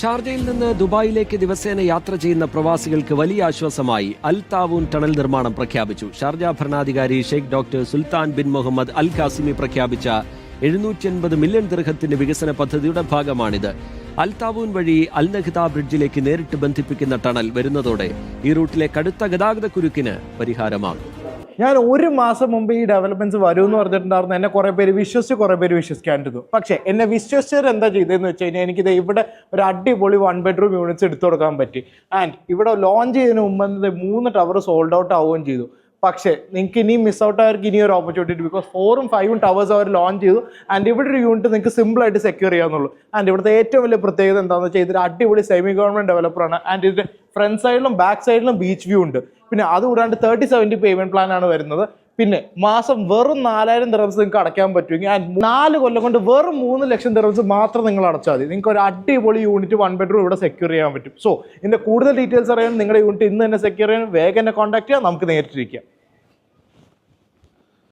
ഷാർജയിൽ നിന്ന് ദുബായിലേക്ക് ദിവസേന യാത്ര ചെയ്യുന്ന പ്രവാസികൾക്ക് വലിയ ആശ്വാസമായി അൽ താവൂൻ ടണൽ നിർമ്മാണം പ്രഖ്യാപിച്ചു. ഷാർജ ഭരണാധികാരി Sheikh doctor Sultan bin Muhammad al Qasimi പ്രഖ്യാപിച്ച 750 മില്യൺ ദിർഹത്തിന്റെ വികസന പദ്ധതിയുടെ ഭാഗമാണിത്. അൽ താവൂൻ വഴി അൽ നഹ്ദ ബ്രിഡ്ജിലേക്ക് നേരിട്ട് ബന്ധിപ്പിക്കുന്ന ടണൽ വരുന്നതോടെ ഈ റൂട്ടിലെ കടുത്ത ഗതാഗത കുരുക്കിന് പരിഹാരമാകും. ഞാൻ ഒരു മാസം മുമ്പ് ഈ ഡെവലപ്മെന്റ്സ് വരും എന്ന് പറഞ്ഞിട്ടുണ്ടായിരുന്നു. എന്നെ കുറേ പേര് വിശ്വസിക്കാണ്ടിരുന്നു. പക്ഷേ എന്നെ വിശ്വസിച്ചവർ എന്താ ചെയ്തതെന്ന് വെച്ച് കഴിഞ്ഞാൽ എനിക്കിത് ഇവിടെ ഒരു അടിപൊളി 1 bedroom യൂണിറ്റ്സ് എടുത്തു കൊടുക്കാൻ പറ്റി. ആൻഡ് ഇവിടെ ലോഞ്ച് ചെയ്യുന്നതിന് മുമ്പ് 3 ടവർ സോൾഡ് ഔട്ട് ആവുകയും ചെയ്തു. പക്ഷേ നിങ്ങൾക്ക് ഇനി മിസ് ഔട്ട് ആയവർക്ക് ഇനി ഒരു ഓപ്പർച്യൂണിറ്റി, ബിക്കോസ് 4ഉം 5ഉം ടവേഴ്സ് അവർ ലോഞ്ച് ചെയ്തു. ആൻഡ് ഇവിടെ ഒരു യൂണിറ്റ് നിങ്ങൾക്ക് സിമ്പിളായിട്ട് സെക്യൂർ ചെയ്യാവുന്നുള്ളൂ. ആൻഡ് ഇവിടുത്തെ ഏറ്റവും വലിയ പ്രത്യേകത എന്താണെന്ന് വെച്ചാൽ ഇതൊരു അടിപൊളി സെമി ഗവൺമെന്റ് ഡെവലപ്പറാണ്. ആൻഡ് ഇതിന്റെ ഫ്രണ്ട് സൈഡിലും ബാക്ക് സൈഡിലും ബീച്ച് വ്യൂ ഉണ്ട്. പിന്നെ അതുകൂടാണ്ട് 30-70 പേയ്മെന്റ് പ്ലാൻ ആണ് വരുന്നത്. പിന്നെ മാസം വെറും 4000 ദിർഹംസ് നിങ്ങൾക്ക് അടയ്ക്കാൻ പറ്റുമെങ്കിൽ 4 കൊല്ലം കൊണ്ട് വെറും 3 ലക്ഷം ദിർഹംസ് മാത്രം നിങ്ങൾ അടച്ചാൽ മതി. നിങ്ങൾക്ക് ഒരു അടിപൊളി യൂണിറ്റ് 1 bedroom ഇവിടെ സെക്യൂർ ചെയ്യാൻ പറ്റും. സോ ഇതിന്റെ കൂടുതൽ ഡീറ്റെയിൽസ് അറിയാൻ നിങ്ങളുടെ യൂണിറ്റ് ഇന്ന് തന്നെ സെക്യൂർ ചെയ്യാൻ വേഗം എന്നെ കോൺടാക്ട് ചെയ്യാം. നമുക്ക് നേരിട്ടിരിക്കാം.